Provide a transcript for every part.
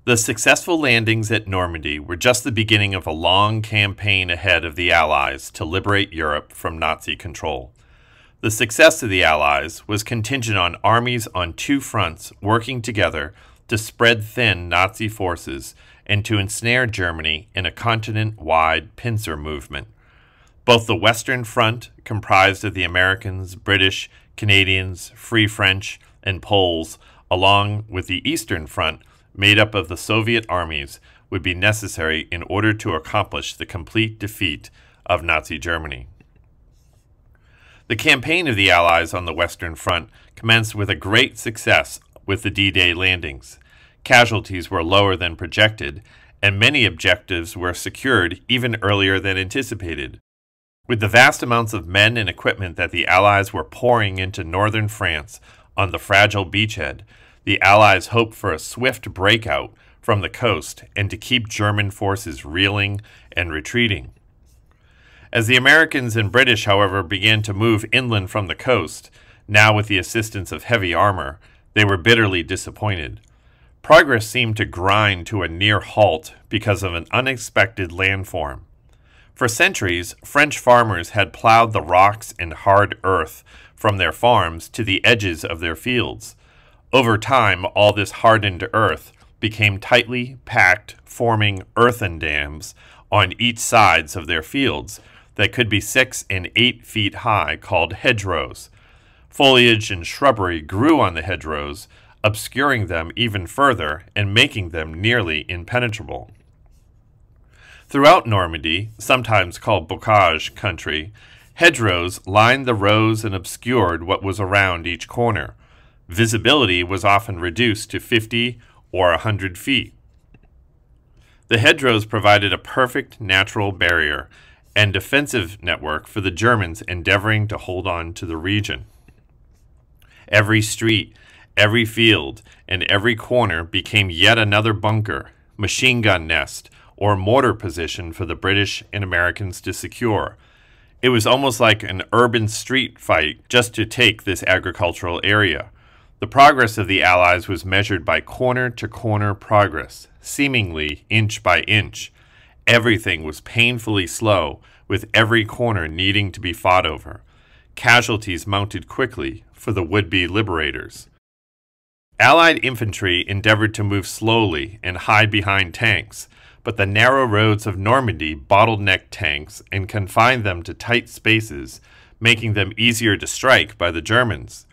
The successful landings at Normandy were just the beginning of a long campaign ahead of the Allies to liberate Europe from Nazi control. The success of the Allies was contingent on armies on two fronts working together to spread thin Nazi forces and to ensnare Germany in a continent-wide pincer movement. Both the Western Front, comprised of the Americans, British, Canadians, Free French, and Poles, along with the Eastern Front, made up of the Soviet armies, would be necessary in order to accomplish the complete defeat of Nazi Germany. The campaign of the Allies on the Western Front commenced with a great success with the D-Day landings. Casualties were lower than projected, and many objectives were secured even earlier than anticipated. With the vast amounts of men and equipment that the Allies were pouring into northern France on the fragile beachhead, the Allies hoped for a swift breakout from the coast and to keep German forces reeling and retreating. As the Americans and British, however, began to move inland from the coast, now with the assistance of heavy armor, they were bitterly disappointed. Progress seemed to grind to a near halt because of an unexpected landform. For centuries, French farmers had plowed the rocks and hard earth from their farms to the edges of their fields. Over time, all this hardened earth became tightly packed, forming earthen dams on each sides of their fields that could be 6 and 8 feet high, called hedgerows. Foliage and shrubbery grew on the hedgerows, obscuring them even further and making them nearly impenetrable. Throughout Normandy, sometimes called bocage country, hedgerows lined the rows and obscured what was around each corner. Visibility was often reduced to 50 or 100 feet. The hedgerows provided a perfect natural barrier and defensive network for the Germans endeavoring to hold on to the region. Every street, every field, and every corner became yet another bunker, machine gun nest, or mortar position for the British and Americans to secure. It was almost like an urban street fight just to take this agricultural area. The progress of the Allies was measured by corner-to-corner progress, seemingly inch by inch. Everything was painfully slow, with every corner needing to be fought over. Casualties mounted quickly for the would-be liberators. Allied infantry endeavored to move slowly and hide behind tanks, but the narrow roads of Normandy bottlenecked tanks and confined them to tight spaces, making them easier to strike by the Germans.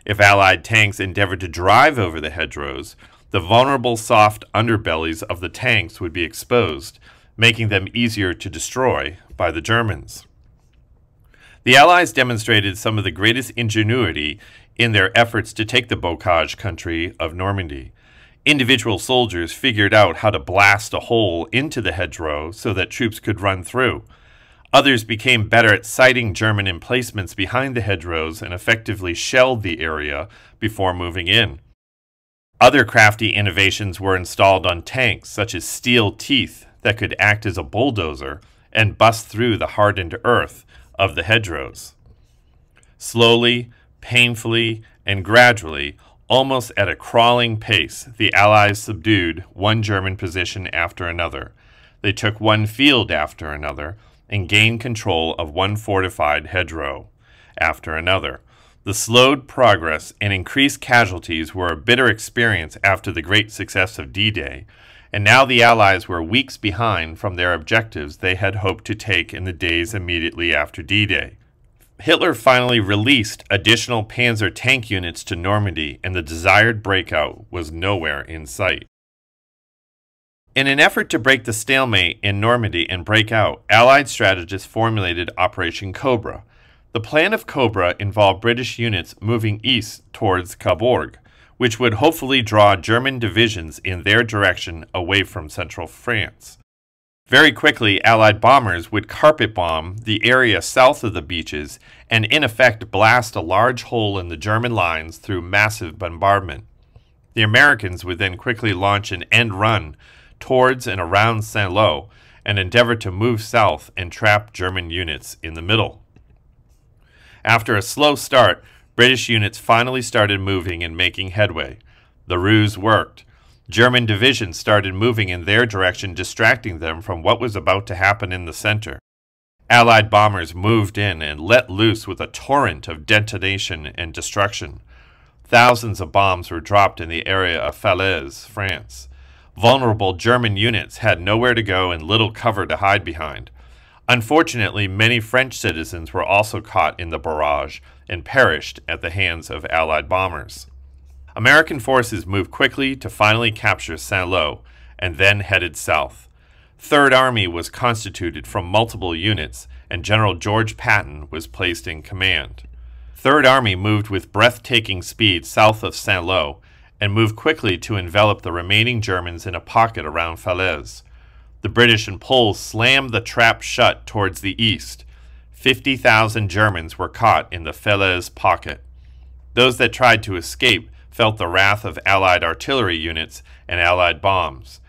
If Allied tanks endeavored to drive over the hedgerows, the vulnerable soft underbellies of the tanks would be exposed, making them easier to destroy by the Germans. The Allies demonstrated some of the greatest ingenuity in their efforts to take the bocage country of Normandy. Individual soldiers figured out how to blast a hole into the hedgerow so that troops could run through. Others became better at sighting German emplacements behind the hedgerows and effectively shelled the area before moving in. Other crafty innovations were installed on tanks, such as steel teeth that could act as a bulldozer and bust through the hardened earth of the hedgerows. Slowly, painfully, and gradually, almost at a crawling pace, the Allies subdued one German position after another. They took one field after another, and gained control of one fortified hedgerow after another. The slowed progress and increased casualties were a bitter experience after the great success of D-Day, and now the Allies were weeks behind from their objectives they had hoped to take in the days immediately after D-Day. Hitler finally released additional panzer tank units to Normandy, and the desired breakout was nowhere in sight. In an effort to break the stalemate in Normandy and break out, Allied strategists formulated Operation Cobra. The plan of Cobra involved British units moving east towards Cabourg, which would hopefully draw German divisions in their direction away from central France. Very quickly, Allied bombers would carpet bomb the area south of the beaches and in effect blast a large hole in the German lines through massive bombardment. The Americans would then quickly launch an end run towards and around Saint-Lô and endeavor to move south and trap German units in the middle. After a slow start, British units finally started moving and making headway. The ruse worked. German divisions started moving in their direction, distracting them from what was about to happen in the center. Allied bombers moved in and let loose with a torrent of detonation and destruction. Thousands of bombs were dropped in the area of Falaise, France. Vulnerable German units had nowhere to go and little cover to hide behind. Unfortunately, many French citizens were also caught in the barrage and perished at the hands of Allied bombers. American forces moved quickly to finally capture Saint-Lô and then headed south. Third Army was constituted from multiple units, and General George Patton was placed in command. Third Army moved with breathtaking speed south of Saint-Lô and moved quickly to envelop the remaining Germans in a pocket around Falaise. The British and Poles slammed the trap shut towards the east. 50,000 Germans were caught in the Falaise pocket. Those that tried to escape felt the wrath of Allied artillery units and Allied bombs.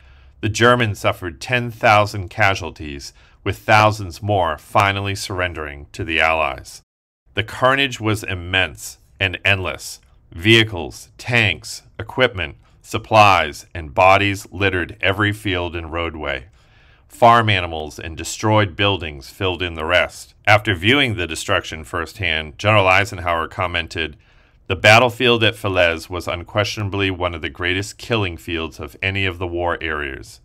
The Germans suffered 10,000 casualties, with thousands more finally surrendering to the Allies. The carnage was immense and endless. Vehicles, tanks, equipment, supplies, and bodies littered every field and roadway. Farm animals and destroyed buildings filled in the rest. After viewing the destruction firsthand, General Eisenhower commented, "The battlefield at Falaise was unquestionably one of the greatest killing fields of any of the war areas.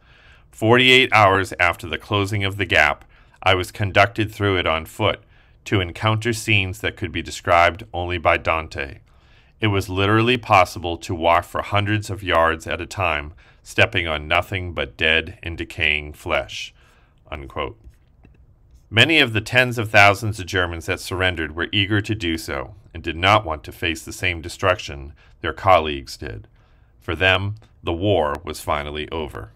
48 hours after the closing of the gap, I was conducted through it on foot to encounter scenes that could be described only by Dante. It was literally possible to walk for hundreds of yards at a time, stepping on nothing but dead and decaying flesh." Unquote. Many of the tens of thousands of Germans that surrendered were eager to do so and did not want to face the same destruction their colleagues did. For them, the war was finally over.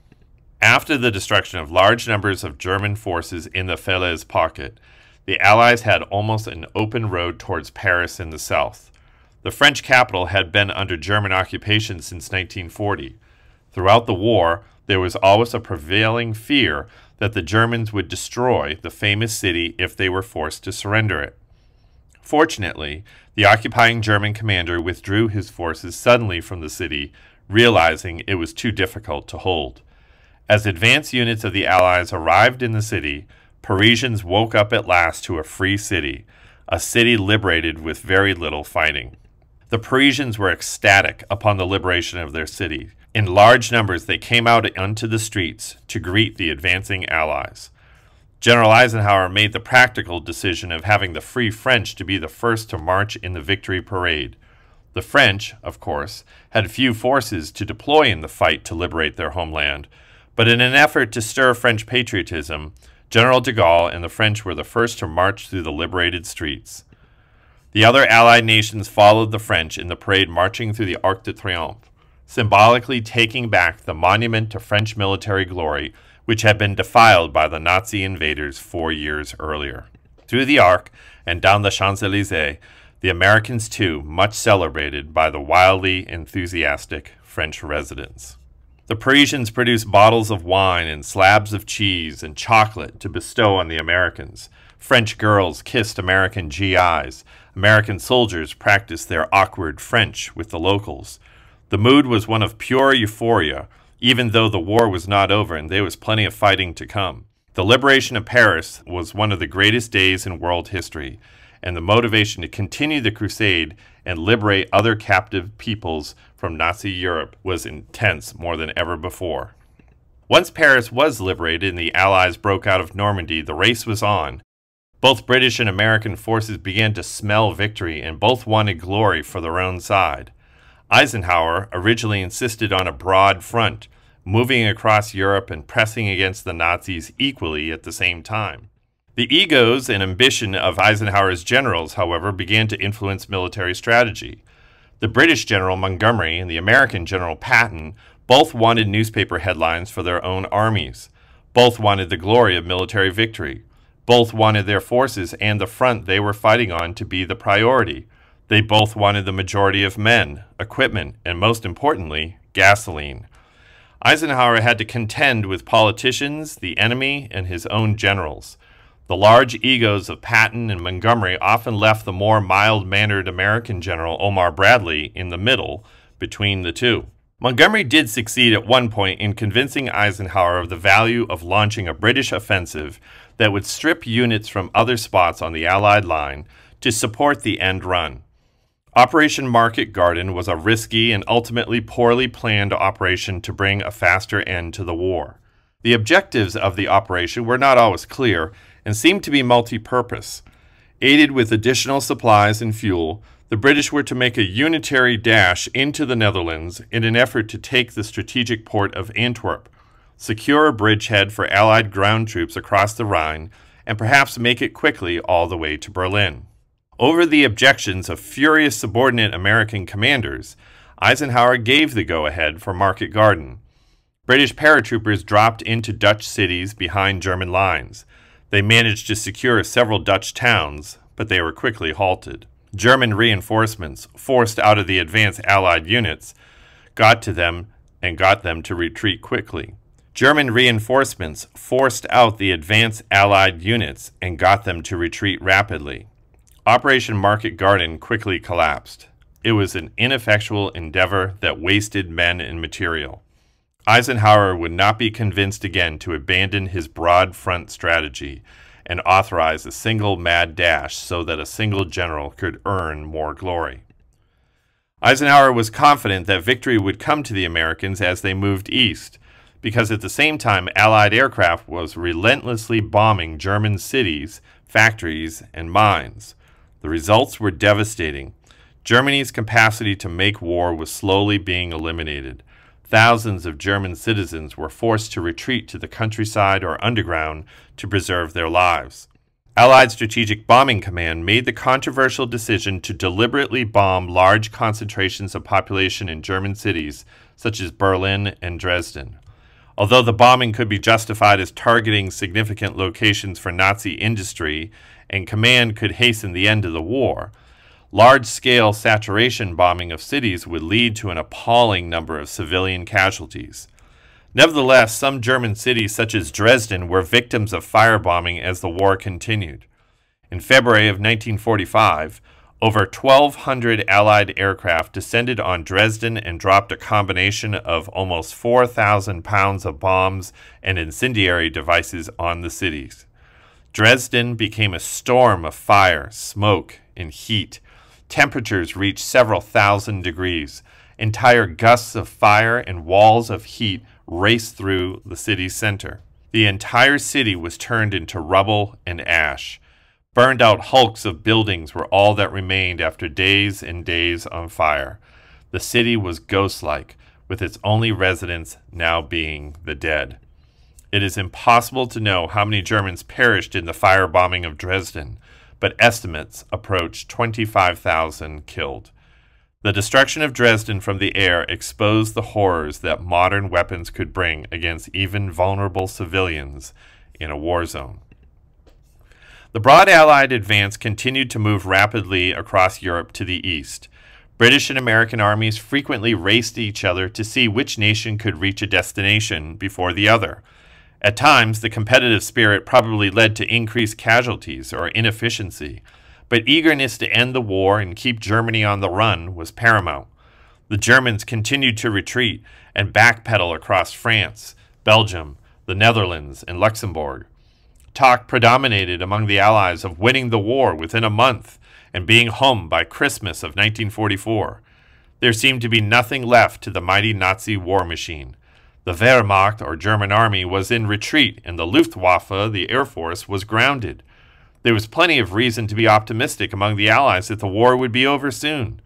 After the destruction of large numbers of German forces in the Falaise pocket, the Allies had almost an open road towards Paris in the south. The French capital had been under German occupation since 1940. Throughout the war, there was always a prevailing fear that the Germans would destroy the famous city if they were forced to surrender it. Fortunately, the occupying German commander withdrew his forces suddenly from the city, realizing it was too difficult to hold. As advance units of the Allies arrived in the city, Parisians woke up at last to a free city, a city liberated with very little fighting. The Parisians were ecstatic upon the liberation of their city. In large numbers, they came out onto the streets to greet the advancing Allies. General Eisenhower made the practical decision of having the Free French to be the first to march in the victory parade. The French, of course, had few forces to deploy in the fight to liberate their homeland, but in an effort to stir French patriotism, General de Gaulle and the French were the first to march through the liberated streets. The other Allied nations followed the French in the parade, marching through the Arc de Triomphe, symbolically taking back the monument to French military glory, which had been defiled by the Nazi invaders 4 years earlier. Through the Arc and down the Champs-Élysées, the Americans too, much celebrated by the wildly enthusiastic French residents. The Parisians produced bottles of wine and slabs of cheese and chocolate to bestow on the Americans. French girls kissed American GIs. American soldiers practiced their awkward French with the locals. The mood was one of pure euphoria, even though the war was not over and there was plenty of fighting to come. The liberation of Paris was one of the greatest days in world history, and the motivation to continue the crusade and liberate other captive peoples from Nazi Europe was intense more than ever before. Once Paris was liberated and the Allies broke out of Normandy, the race was on. Both British and American forces began to smell victory, and both wanted glory for their own side. Eisenhower originally insisted on a broad front, moving across Europe and pressing against the Nazis equally at the same time. The egos and ambition of Eisenhower's generals, however, began to influence military strategy. The British General Montgomery and the American General Patton both wanted newspaper headlines for their own armies. Both wanted the glory of military victory. Both wanted their forces and the front they were fighting on to be the priority. They both wanted the majority of men, equipment, and most importantly, gasoline. Eisenhower had to contend with politicians, the enemy, and his own generals. The large egos of Patton and Montgomery often left the more mild-mannered American General Omar Bradley in the middle between the two. Montgomery did succeed at one point in convincing Eisenhower of the value of launching a British offensive that would strip units from other spots on the Allied line to support the end run. Operation Market Garden was a risky and ultimately poorly planned operation to bring a faster end to the war. The objectives of the operation were not always clear and seemed to be multi-purpose. Aided with additional supplies and fuel, the British were to make a unitary dash into the Netherlands in an effort to take the strategic port of Antwerp, secure a bridgehead for Allied ground troops across the Rhine, and perhaps make it quickly all the way to Berlin. Over the objections of furious subordinate American commanders, Eisenhower gave the go-ahead for Market Garden. British paratroopers dropped into Dutch cities behind German lines. They managed to secure several Dutch towns, but they were quickly halted. German reinforcements, forced out of the advanced Allied units, got to them and got them to retreat quickly. German reinforcements forced out the advanced Allied units and got them to retreat rapidly. Operation Market Garden quickly collapsed. It was an ineffectual endeavor that wasted men and material. Eisenhower would not be convinced again to abandon his broad front strategy and authorize a single mad dash so that a single general could earn more glory. Eisenhower was confident that victory would come to the Americans as they moved east, because at the same time Allied aircraft was relentlessly bombing German cities, factories, and mines. The results were devastating. Germany's capacity to make war was slowly being eliminated. Thousands of German citizens were forced to retreat to the countryside or underground to preserve their lives. Allied Strategic Bombing Command made the controversial decision to deliberately bomb large concentrations of population in German cities, such as Berlin and Dresden. Although the bombing could be justified as targeting significant locations for Nazi industry, and command could hasten the end of the war, large-scale saturation bombing of cities would lead to an appalling number of civilian casualties. Nevertheless, some German cities such as Dresden were victims of firebombing as the war continued. In February of 1945, over 1,200 Allied aircraft descended on Dresden and dropped a combination of almost 4,000 pounds of bombs and incendiary devices on the cities. Dresden became a storm of fire, smoke, and heat. Temperatures reached several thousand degrees. Entire gusts of fire and walls of heat raced through the city's center. The entire city was turned into rubble and ash. Burned out hulks of buildings were all that remained after days and days on fire. The city was ghost-like, with its only residents now being the dead. It is impossible to know how many Germans perished in the firebombing of Dresden, but estimates approach 25,000 killed. The destruction of Dresden from the air exposed the horrors that modern weapons could bring against even vulnerable civilians in a war zone. The broad Allied advance continued to move rapidly across Europe to the east. British and American armies frequently raced each other to see which nation could reach a destination before the other. At times, the competitive spirit probably led to increased casualties or inefficiency, but eagerness to end the war and keep Germany on the run was paramount. The Germans continued to retreat and backpedal across France, Belgium, the Netherlands, and Luxembourg. Talk predominated among the Allies of winning the war within a month and being home by Christmas of 1944. There seemed to be nothing left to the mighty Nazi war machine. The Wehrmacht, or German army, was in retreat, and the Luftwaffe, the Air Force, was grounded. There was plenty of reason to be optimistic among the Allies that the war would be over soon.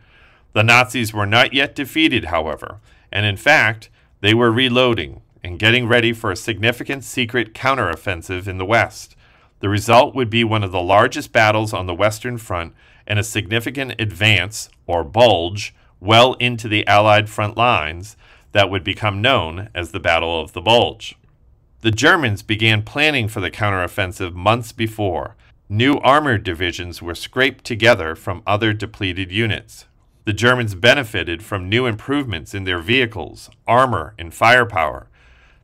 The Nazis were not yet defeated, however, and in fact, they were reloading and getting ready for a significant secret counteroffensive in the West. The result would be one of the largest battles on the Western Front and a significant advance, or bulge, well into the Allied front lines that would become known as the Battle of the Bulge. The Germans began planning for the counteroffensive months before. New armored divisions were scraped together from other depleted units. The Germans benefited from new improvements in their vehicles, armor, and firepower.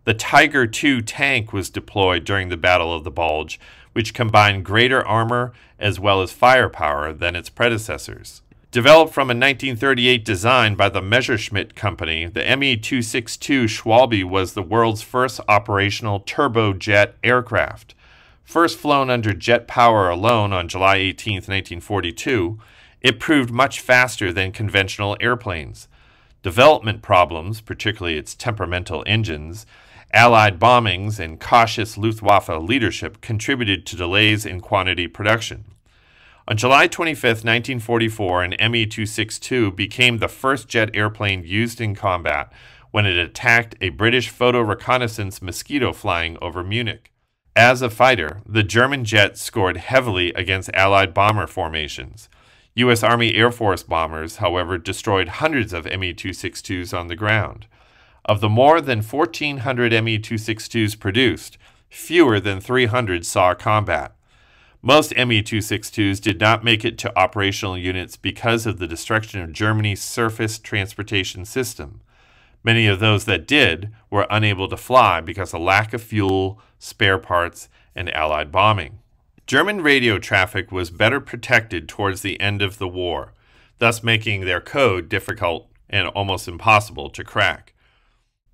The Tiger II tank was deployed during the Battle of the Bulge, which combined greater armor as well as firepower than its predecessors. Developed from a 1938 design by the Messerschmitt Company, the Me-262 Schwalbe was the world's first operational turbojet aircraft. First flown under jet power alone on July 18, 1942, it proved much faster than conventional airplanes. Development problems, particularly its temperamental engines, Allied bombings, and cautious Luftwaffe leadership contributed to delays in quantity production. On July 25, 1944, an Me-262 became the first jet airplane used in combat when it attacked a British photo reconnaissance Mosquito flying over Munich. As a fighter, the German jet scored heavily against Allied bomber formations. U.S. Army Air Force bombers, however, destroyed hundreds of Me-262s on the ground. Of the more than 1,400 Me-262s produced, fewer than 300 saw combat. Most Me-262s did not make it to operational units because of the destruction of Germany's surface transportation system. Many of those that did were unable to fly because of lack of fuel, spare parts, and Allied bombing. German radio traffic was better protected towards the end of the war, thus making their code difficult and almost impossible to crack.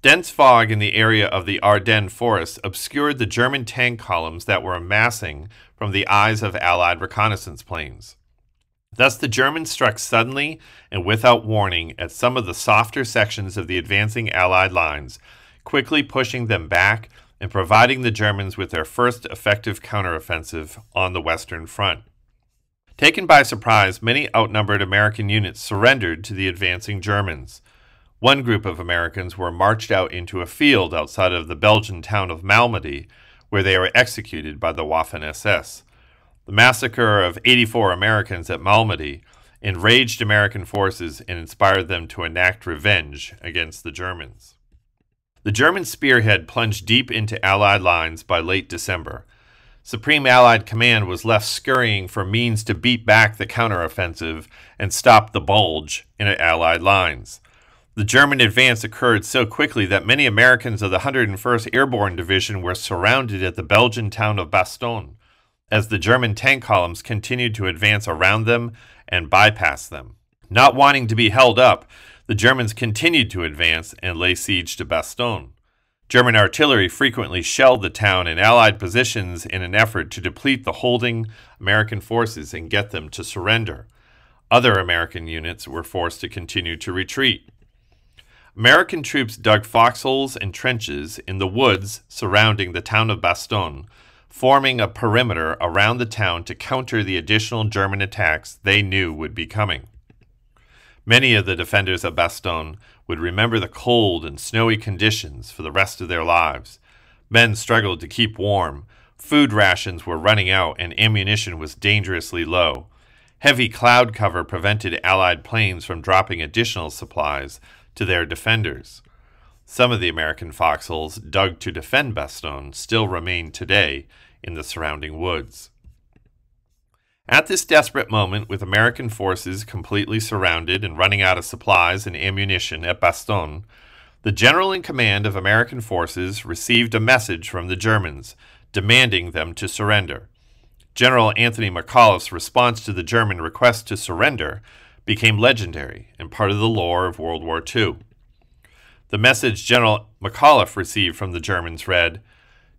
Dense fog in the area of the Ardennes forests obscured the German tank columns that were amassing from the eyes of Allied reconnaissance planes. Thus, the Germans struck suddenly and without warning at some of the softer sections of the advancing Allied lines, quickly pushing them back and providing the Germans with their first effective counteroffensive on the Western Front. Taken by surprise, many outnumbered American units surrendered to the advancing Germans. One group of Americans were marched out into a field outside of the Belgian town of Malmedy, where they were executed by the Waffen-SS. The massacre of 84 Americans at Malmedy enraged American forces and inspired them to enact revenge against the Germans. The German spearhead plunged deep into Allied lines by late December. Supreme Allied Command was left scurrying for means to beat back the counteroffensive and stop the bulge in Allied lines. The German advance occurred so quickly that many Americans of the 101st Airborne Division were surrounded at the Belgian town of Bastogne, as the German tank columns continued to advance around them and bypass them. Not wanting to be held up, the Germans continued to advance and lay siege to Bastogne. German artillery frequently shelled the town and Allied positions in an effort to deplete the holding American forces and get them to surrender. Other American units were forced to continue to retreat. American troops dug foxholes and trenches in the woods surrounding the town of Bastogne, forming a perimeter around the town to counter the additional German attacks they knew would be coming. Many of the defenders of Bastogne would remember the cold and snowy conditions for the rest of their lives. Men struggled to keep warm, food rations were running out, and ammunition was dangerously low. Heavy cloud cover prevented Allied planes from dropping additional supplies to their defenders. Some of the American foxholes dug to defend Bastogne still remain today in the surrounding woods. At this desperate moment, with American forces completely surrounded and running out of supplies and ammunition at Bastogne, the general in command of American forces received a message from the Germans demanding them to surrender. General Anthony McAuliffe's response to the German request to surrender became legendary and part of the lore of World War II. The message General McAuliffe received from the Germans read,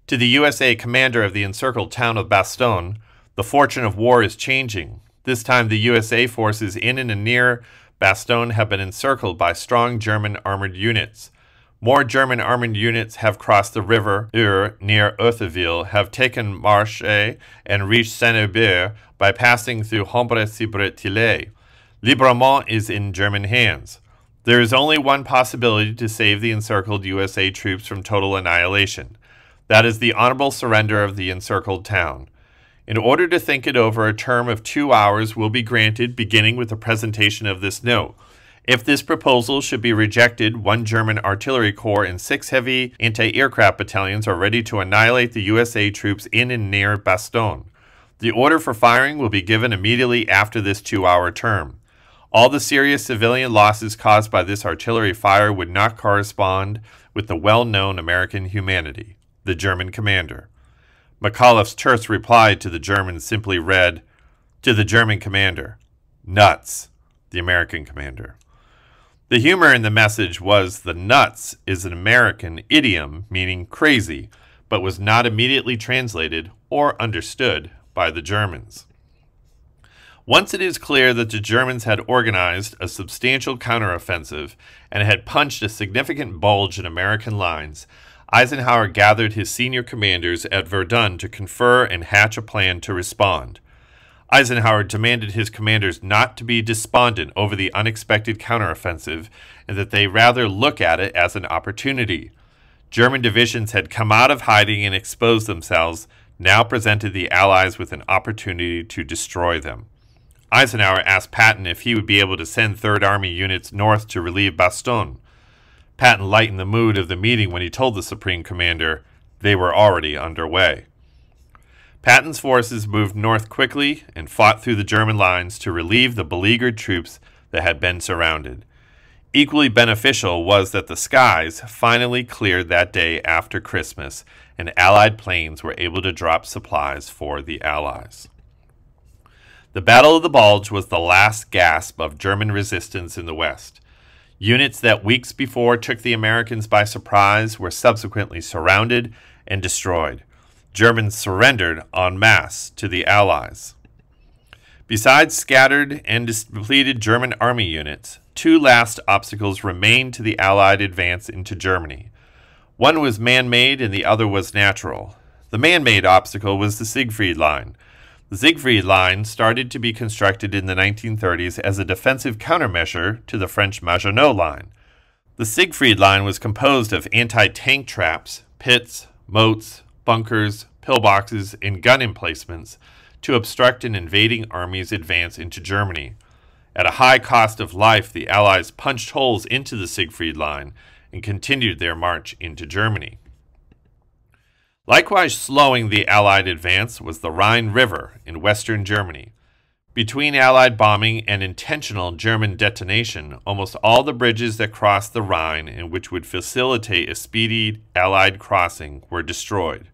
"To the USA commander of the encircled town of Bastogne, the fortune of war is changing. This time the USA forces in and near Bastogne have been encircled by strong German armored units. More German armored units have crossed the river Eure near Euthaville, have taken Marche and reached Saint-Hubert by passing through Hombre-Sibret-Tillet. Libremont is in German hands. There is only one possibility to save the encircled USA troops from total annihilation. That is the honorable surrender of the encircled town. In order to think it over, a term of 2 hours will be granted, beginning with the presentation of this note. If this proposal should be rejected, 1 German artillery corps and 6 heavy anti-aircraft battalions are ready to annihilate the USA troops in and near Bastogne. The order for firing will be given immediately after this 2-hour term. All the serious civilian losses caused by this artillery fire would not correspond with the well-known American humanity." The German commander. McAuliffe's terse reply to the Germans simply read, "To the German commander, nuts. the American commander. The humor in the message was the nuts is an American idiom meaning crazy, but was not immediately translated or understood by the Germans. Once it is clear that the Germans had organized a substantial counteroffensive and had punched a significant bulge in American lines, Eisenhower gathered his senior commanders at Verdun to confer and hatch a plan to respond. Eisenhower demanded his commanders not to be despondent over the unexpected counteroffensive and that they rather look at it as an opportunity. German divisions had come out of hiding and exposed themselves, now presented the Allies with an opportunity to destroy them. Eisenhower asked Patton if he would be able to send Third Army units north to relieve Bastogne. Patton lightened the mood of the meeting when he told the Supreme Commander they were already underway. Patton's forces moved north quickly and fought through the German lines to relieve the beleaguered troops that had been surrounded. Equally beneficial was that the skies finally cleared that day after Christmas, and Allied planes were able to drop supplies for the Allies. The Battle of the Bulge was the last gasp of German resistance in the West. Units that weeks before took the Americans by surprise were subsequently surrounded and destroyed. Germans surrendered en masse to the Allies. Besides scattered and depleted German army units, two last obstacles remained to the Allied advance into Germany. One was man-made and the other was natural. The man-made obstacle was the Siegfried Line. The Siegfried Line started to be constructed in the 1930s as a defensive countermeasure to the French Maginot Line. The Siegfried Line was composed of anti-tank traps, pits, moats, bunkers, pillboxes, and gun emplacements to obstruct an invading army's advance into Germany. At a high cost of life, the Allies punched holes into the Siegfried Line and continued their march into Germany. Likewise slowing the Allied advance was the Rhine River in western Germany. Between Allied bombing and intentional German detonation, almost all the bridges that crossed the Rhine and which would facilitate a speedy Allied crossing were destroyed.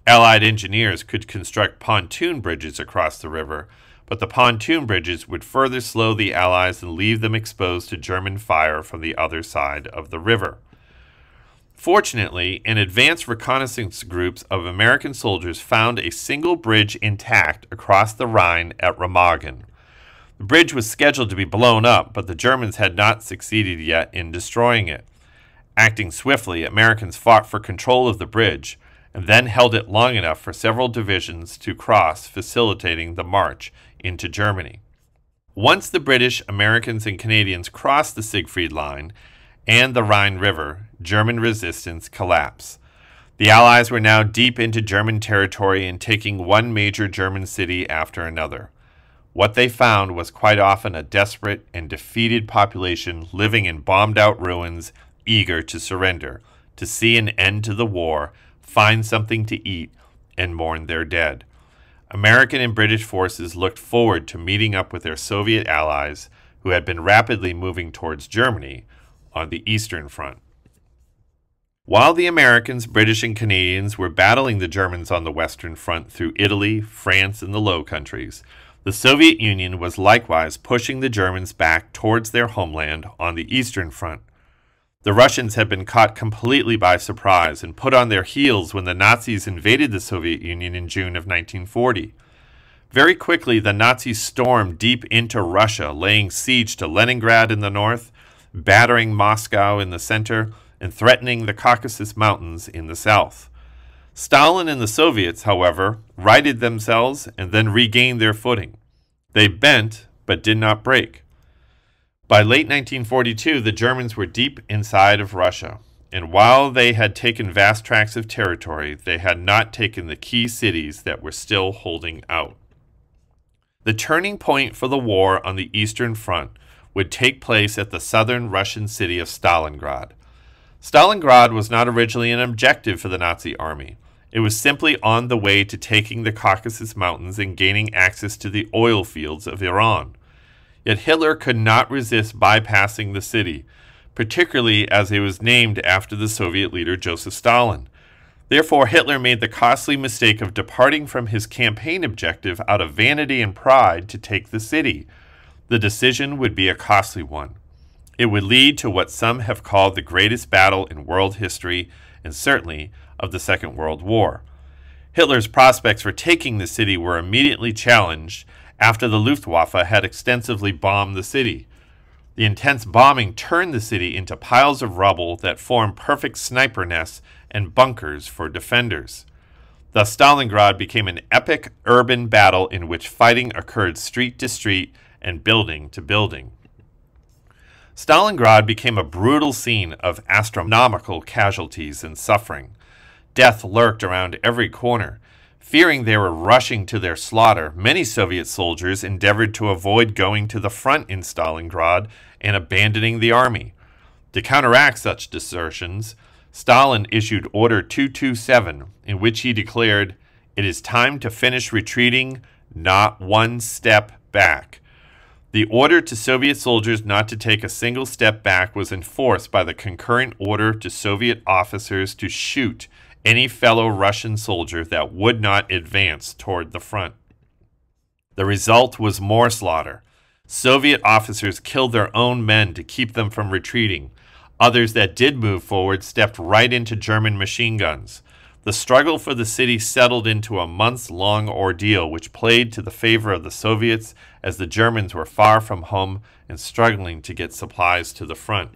Allied engineers could construct pontoon bridges across the river, but the pontoon bridges would further slow the Allies and leave them exposed to German fire from the other side of the river. Fortunately, an advance reconnaissance groups of American soldiers found a single bridge intact across the Rhine at Remagen. The bridge was scheduled to be blown up, but the Germans had not succeeded yet in destroying it. Acting swiftly, Americans fought for control of the bridge, and then held it long enough for several divisions to cross, facilitating the march into Germany. Once the British, Americans, and Canadians crossed the Siegfried Line and the Rhine River, German resistance collapsed. The Allies were now deep into German territory and taking one major German city after another. What they found was quite often a desperate and defeated population living in bombed-out ruins, eager to surrender, to see an end to the war, find something to eat, and mourn their dead. American and British forces looked forward to meeting up with their Soviet allies, who had been rapidly moving towards Germany, on the Eastern Front. While the Americans, British, and Canadians were battling the Germans on the Western Front through Italy, France, and the Low Countries, the Soviet Union was likewise pushing the Germans back towards their homeland on the Eastern Front. The Russians had been caught completely by surprise and put on their heels when the Nazis invaded the Soviet Union in June of 1940. Very quickly, the Nazis stormed deep into Russia, laying siege to Leningrad in the north, battering Moscow in the center, and threatening the Caucasus Mountains in the south. Stalin and the Soviets, however, righted themselves and then regained their footing. They bent, but did not break. By late 1942, the Germans were deep inside of Russia, and while they had taken vast tracts of territory, they had not taken the key cities that were still holding out. The turning point for the war on the Eastern Front would take place at the southern Russian city of Stalingrad. Stalingrad was not originally an objective for the Nazi army. It was simply on the way to taking the Caucasus Mountains and gaining access to the oil fields of Iran. Yet Hitler could not resist bypassing the city, particularly as it was named after the Soviet leader Joseph Stalin. Therefore, Hitler made the costly mistake of departing from his campaign objective out of vanity and pride to take the city. The decision would be a costly one. It would lead to what some have called the greatest battle in world history, and certainly of the Second World War. Hitler's prospects for taking the city were immediately challenged after the Luftwaffe had extensively bombed the city. The intense bombing turned the city into piles of rubble that formed perfect sniper nests and bunkers for defenders. Thus, Stalingrad became an epic urban battle in which fighting occurred street to street and building to building. Stalingrad became a brutal scene of astronomical casualties and suffering. Death lurked around every corner. Fearing they were rushing to their slaughter, many Soviet soldiers endeavored to avoid going to the front in Stalingrad and abandoning the army. To counteract such desertions, Stalin issued Order 227, in which he declared, "It is time to finish retreating, not one step back." The order to Soviet soldiers not to take a single step back was enforced by the concurrent order to Soviet officers to shoot any fellow Russian soldier that would not advance toward the front. The result was more slaughter. Soviet officers killed their own men to keep them from retreating. Others that did move forward stepped right into German machine guns. The struggle for the city settled into a months-long ordeal which played to the favor of the Soviets as the Germans were far from home and struggling to get supplies to the front.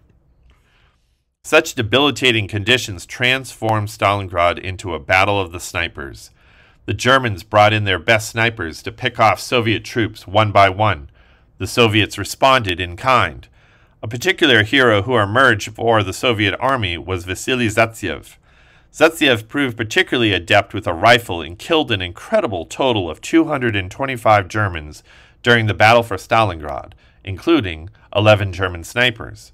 Such debilitating conditions transformed Stalingrad into a battle of the snipers. The Germans brought in their best snipers to pick off Soviet troops one by one. The Soviets responded in kind. A particular hero who emerged for the Soviet army was Vasily Zaitsev. Zaitsev proved particularly adept with a rifle and killed an incredible total of 225 Germans during the battle for Stalingrad, including 11 German snipers.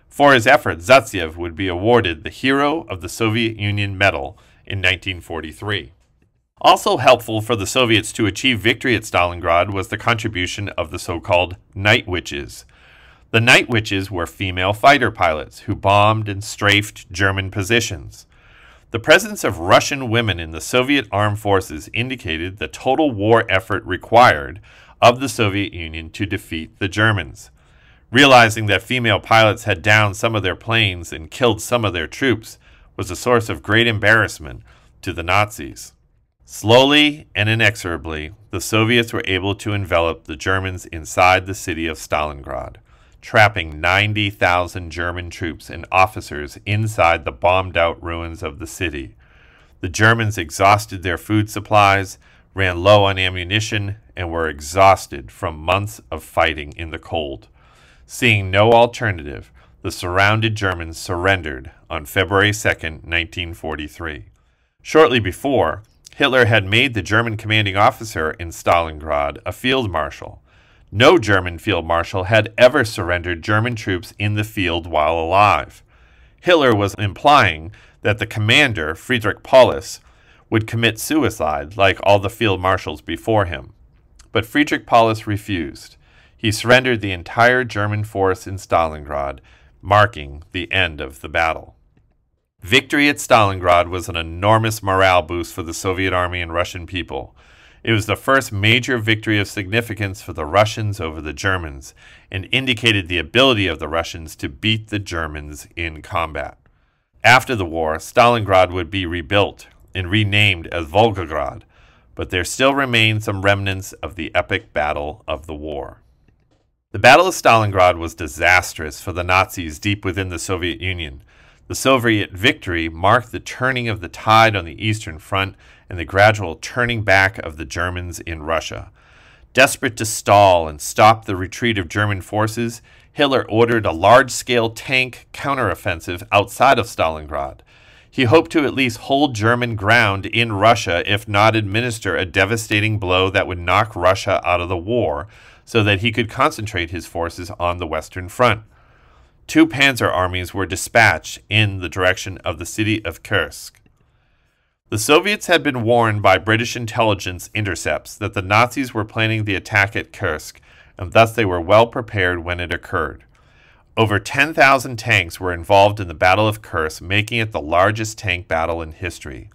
For his efforts, Zaitsev would be awarded the Hero of the Soviet Union Medal in 1943. Also helpful for the Soviets to achieve victory at Stalingrad was the contribution of the so-called Night Witches. The Night Witches were female fighter pilots who bombed and strafed German positions. The presence of Russian women in the Soviet armed forces indicated the total war effort required of the Soviet Union to defeat the Germans. Realizing that female pilots had downed some of their planes and killed some of their troops was a source of great embarrassment to the Nazis. Slowly and inexorably, the Soviets were able to envelop the Germans inside the city of Stalingrad, trapping 90,000 German troops and officers inside the bombed-out ruins of the city. The Germans exhausted their food supplies, ran low on ammunition, and were exhausted from months of fighting in the cold. Seeing no alternative, the surrounded Germans surrendered on February 2, 1943. Shortly before, Hitler had made the German commanding officer in Stalingrad a field marshal. No German field marshal had ever surrendered German troops in the field while alive. Hitler was implying that the commander, Friedrich Paulus, would commit suicide like all the field marshals before him. But Friedrich Paulus refused. He surrendered the entire German force in Stalingrad, marking the end of the battle. Victory at Stalingrad was an enormous morale boost for the Soviet army and Russian people. It was the first major victory of significance for the Russians over the Germans, and indicated the ability of the Russians to beat the Germans in combat. After the war, Stalingrad would be rebuilt and renamed as Volgograd, but there still remain some remnants of the epic battle of the war. The Battle of Stalingrad was disastrous for the Nazis deep within the Soviet Union. The Soviet victory marked the turning of the tide on the Eastern Front and the gradual turning back of the Germans in Russia. Desperate to stall and stop the retreat of German forces, Hitler ordered a large-scale tank counteroffensive outside of Stalingrad. He hoped to at least hold German ground in Russia, if not administer a devastating blow that would knock Russia out of the war, so that he could concentrate his forces on the Western Front. 2 panzer armies were dispatched in the direction of the city of Kursk. The Soviets had been warned by British intelligence intercepts that the Nazis were planning the attack at Kursk, and thus they were well prepared when it occurred. Over 10,000 tanks were involved in the Battle of Kursk, making it the largest tank battle in history.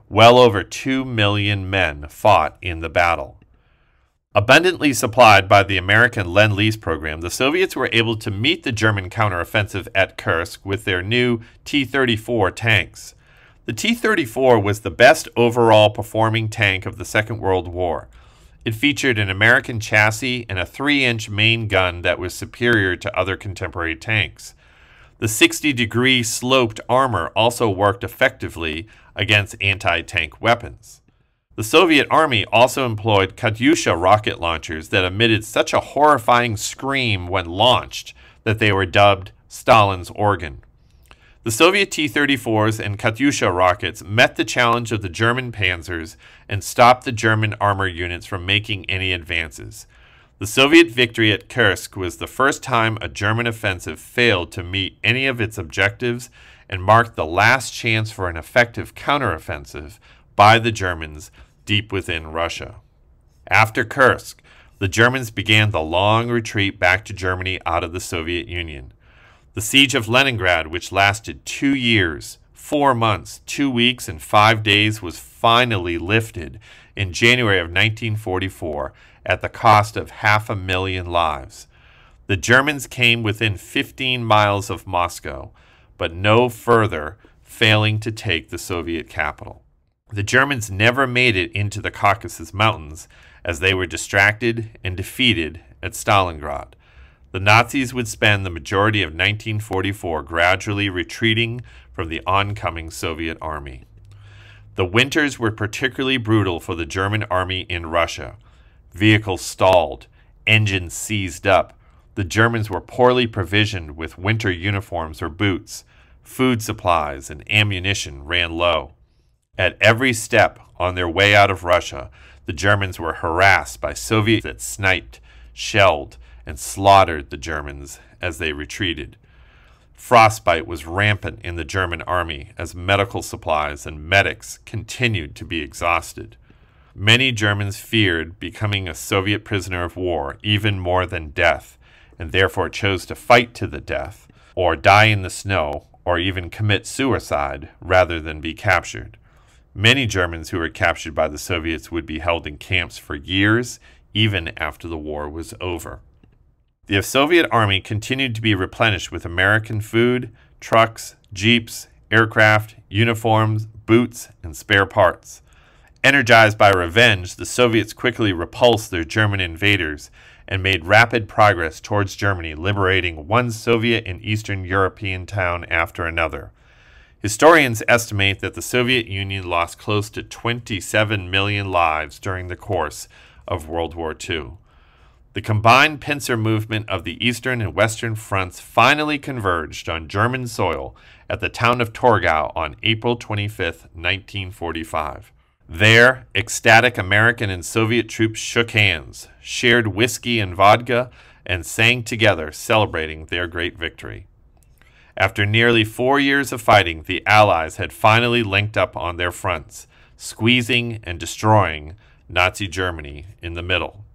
Well over 2 million men fought in the battle. Abundantly supplied by the American Lend-Lease program, the Soviets were able to meet the German counteroffensive at Kursk with their new T-34 tanks. The T-34 was the best overall performing tank of the Second World War. It featured an American chassis and a 3-inch main gun that was superior to other contemporary tanks. The 60-degree sloped armor also worked effectively against anti-tank weapons. The Soviet Army also employed Katyusha rocket launchers that emitted such a horrifying scream when launched that they were dubbed Stalin's organ. The Soviet T-34s and Katyusha rockets met the challenge of the German panzers and stopped the German armor units from making any advances. The Soviet victory at Kursk was the first time a German offensive failed to meet any of its objectives and marked the last chance for an effective counteroffensive by the Germans deep within Russia. After Kursk, the Germans began the long retreat back to Germany out of the Soviet Union. The siege of Leningrad, which lasted 2 years, 4 months, 2 weeks, and 5 days, was finally lifted in January of 1944 at the cost of 500,000 lives. The Germans came within 15 miles of Moscow, but no further, failing to take the Soviet capital. The Germans never made it into the Caucasus Mountains as they were distracted and defeated at Stalingrad. The Nazis would spend the majority of 1944 gradually retreating from the oncoming Soviet army. The winters were particularly brutal for the German army in Russia. Vehicles stalled, engines seized up. The Germans were poorly provisioned with winter uniforms or boots. Food supplies and ammunition ran low. At every step on their way out of Russia, the Germans were harassed by Soviets that sniped, shelled, and slaughtered the Germans as they retreated. Frostbite was rampant in the German army as medical supplies and medics continued to be exhausted. Many Germans feared becoming a Soviet prisoner of war even more than death, and therefore chose to fight to the death, or die in the snow, or even commit suicide rather than be captured. Many Germans who were captured by the Soviets would be held in camps for years, even after the war was over. The Soviet army continued to be replenished with American food, trucks, jeeps, aircraft, uniforms, boots, and spare parts. Energized by revenge, the Soviets quickly repulsed their German invaders and made rapid progress towards Germany, liberating one Soviet and Eastern European town after another. Historians estimate that the Soviet Union lost close to 27 million lives during the course of World War II. The combined pincer movement of the Eastern and Western fronts finally converged on German soil at the town of Torgau on April 25, 1945. There, ecstatic American and Soviet troops shook hands, shared whiskey and vodka, and sang together, celebrating their great victory. After nearly 4 years of fighting, the Allies had finally linked up on their fronts, squeezing and destroying Nazi Germany in the middle.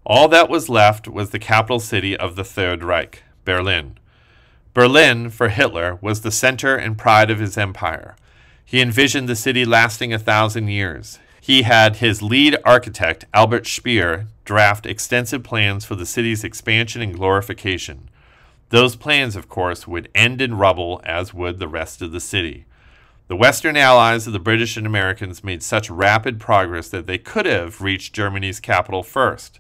All that was left was the capital city of the Third Reich, Berlin. Berlin, for Hitler, was the center and pride of his empire. He envisioned the city lasting 1,000 years. He had his lead architect, Albert Speer, draft extensive plans for the city's expansion and glorification. Those plans, of course, would end in rubble, as would the rest of the city. The Western allies of the British and Americans made such rapid progress that they could have reached Germany's capital first.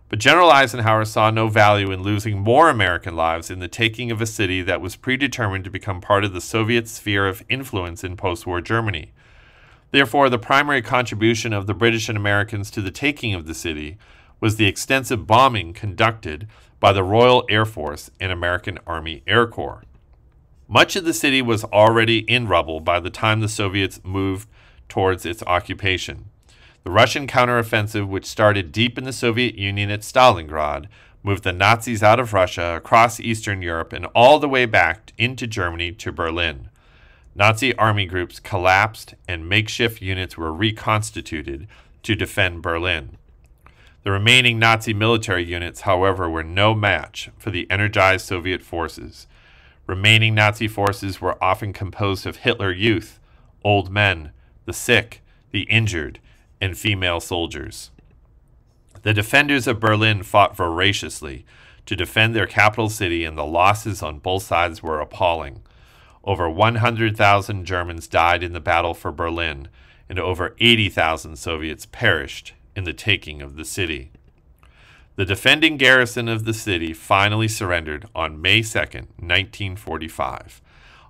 But General Eisenhower saw no value in losing more American lives in the taking of a city that was predetermined to become part of the Soviet sphere of influence in post-war Germany. Therefore, the primary contribution of the British and Americans to the taking of the city was the extensive bombing conducted by the Royal Air Force and American Army Air Corps. Much of the city was already in rubble by the time the Soviets moved towards its occupation. The Russian counteroffensive, which started deep in the Soviet Union at Stalingrad, moved the Nazis out of Russia, across Eastern Europe, and all the way back into Germany to Berlin. Nazi army groups collapsed and makeshift units were reconstituted to defend Berlin. The remaining Nazi military units, however, were no match for the energized Soviet forces. Remaining Nazi forces were often composed of Hitler Youth, old men, the sick, the injured, and female soldiers. The defenders of Berlin fought voraciously to defend their capital city, and the losses on both sides were appalling. Over 100,000 Germans died in the battle for Berlin, and over 80,000 Soviets perished in the taking of the city. The defending garrison of the city finally surrendered on May 2nd, 1945,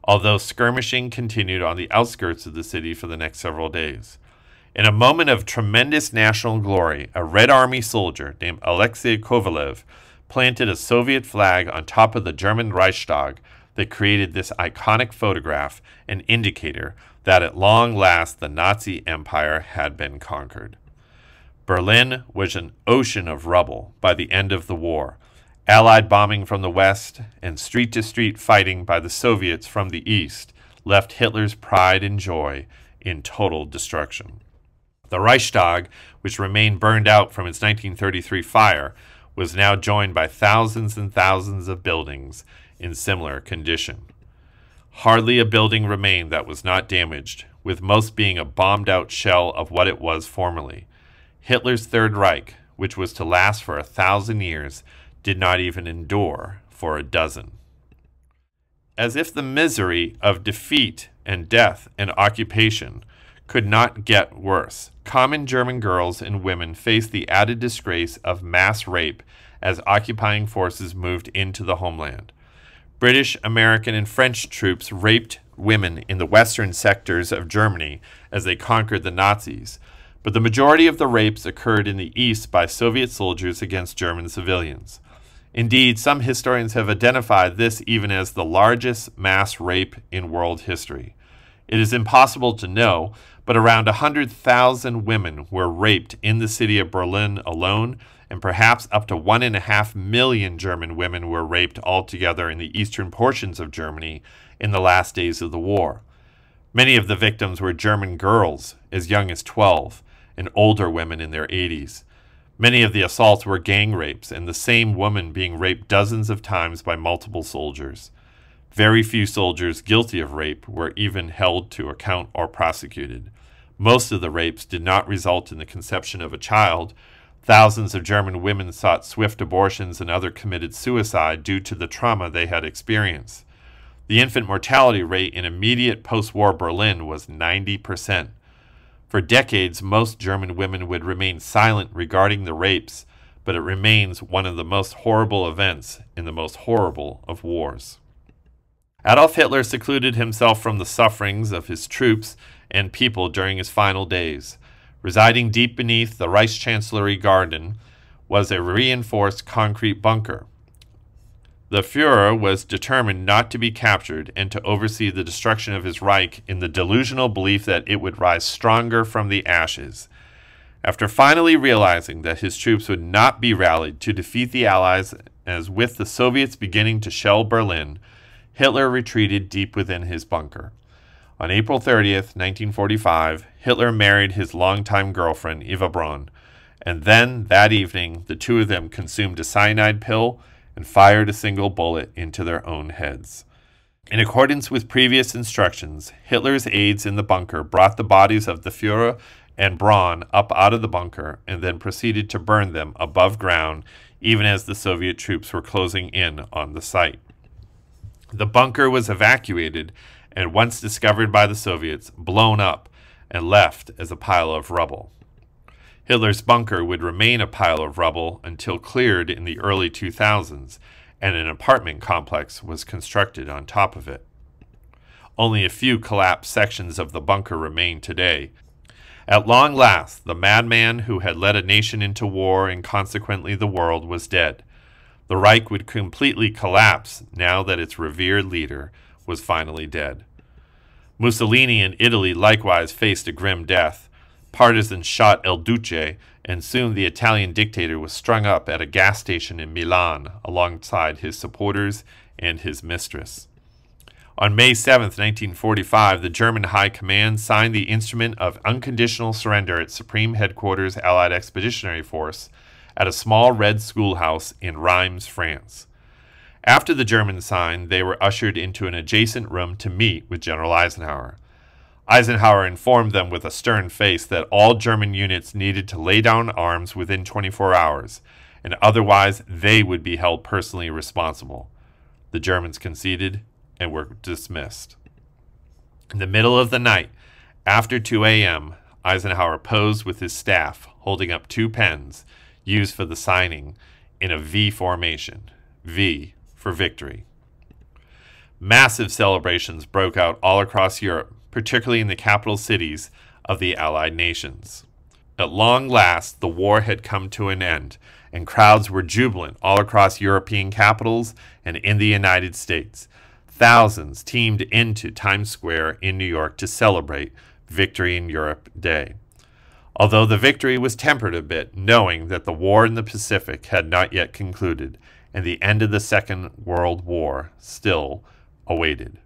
although skirmishing continued on the outskirts of the city for the next several days. In a moment of tremendous national glory, a Red Army soldier named Alexei Kovalev planted a Soviet flag on top of the German Reichstag that created this iconic photograph, an indicator that at long last the Nazi Empire had been conquered. Berlin was an ocean of rubble by the end of the war. Allied bombing from the west and street-to-street fighting by the Soviets from the east left Hitler's pride and joy in total destruction. The Reichstag, which remained burned out from its 1933 fire, was now joined by thousands and thousands of buildings in similar condition. Hardly a building remained that was not damaged, with most being a bombed-out shell of what it was formerly. Hitler's Third Reich, which was to last for 1,000 years, did not even endure for a dozen. As if the misery of defeat and death and occupation could not get worse, common German girls and women faced the added disgrace of mass rape as occupying forces moved into the homeland. British, American, and French troops raped women in the western sectors of Germany as they conquered the Nazis, but the majority of the rapes occurred in the east by Soviet soldiers against German civilians. Indeed, some historians have identified this even as the largest mass rape in world history. It is impossible to know, but around 100,000 women were raped in the city of Berlin alone, and perhaps up to 1.5 million German women were raped altogether in the eastern portions of Germany in the last days of the war. Many of the victims were German girls as young as 12, and older women in their 80s. Many of the assaults were gang rapes, and the same woman being raped dozens of times by multiple soldiers. Very few soldiers guilty of rape were even held to account or prosecuted. Most of the rapes did not result in the conception of a child. Thousands of German women sought swift abortions and other committed suicide due to the trauma they had experienced. The infant mortality rate in immediate post-war Berlin was 90%. For decades, most German women would remain silent regarding the rapes, but it remains one of the most horrible events in the most horrible of wars. Adolf Hitler secluded himself from the sufferings of his troops and people during his final days. Residing deep beneath the Reichschancellery garden was a reinforced concrete bunker. The Führer was determined not to be captured and to oversee the destruction of his Reich in the delusional belief that it would rise stronger from the ashes. After finally realizing that his troops would not be rallied to defeat the Allies, as with the Soviets beginning to shell Berlin, Hitler retreated deep within his bunker. On April 30th, 1945, Hitler married his longtime girlfriend, Eva Braun, and then, that evening, the two of them consumed a cyanide pill and fired a single bullet into their own heads. In accordance with previous instructions, Hitler's aides in the bunker brought the bodies of the Führer and Braun up out of the bunker and then proceeded to burn them above ground, even as the Soviet troops were closing in on the site. The bunker was evacuated and, once discovered by the Soviets, blown up and left as a pile of rubble. Hitler's bunker would remain a pile of rubble until cleared in the early 2000s, and an apartment complex was constructed on top of it. Only a few collapsed sections of the bunker remain today. At long last, the madman who had led a nation into war and consequently the world was dead. The Reich would completely collapse now that its revered leader was finally dead. Mussolini in Italy likewise faced a grim death. Partisans shot El Duce, and soon the Italian dictator was strung up at a gas station in Milan alongside his supporters and his mistress. On May 7, 1945, the German High Command signed the Instrument of Unconditional Surrender at Supreme Headquarters Allied Expeditionary Force at a small red schoolhouse in Reims, France. After the Germans signed, they were ushered into an adjacent room to meet with General Eisenhower. Eisenhower informed them with a stern face that all German units needed to lay down arms within 24 hours, and otherwise they would be held personally responsible. The Germans conceded and were dismissed. In the middle of the night, after 2 a.m., Eisenhower posed with his staff, holding up 2 pens used for the signing in a V formation. V for victory. Massive celebrations broke out all across Europe, particularly in the capital cities of the Allied nations. At long last, the war had come to an end, and crowds were jubilant all across European capitals and in the United States. Thousands teamed into Times Square in New York to celebrate Victory in Europe Day. Although the victory was tempered a bit, knowing that the war in the Pacific had not yet concluded, and the end of the Second World War still awaited.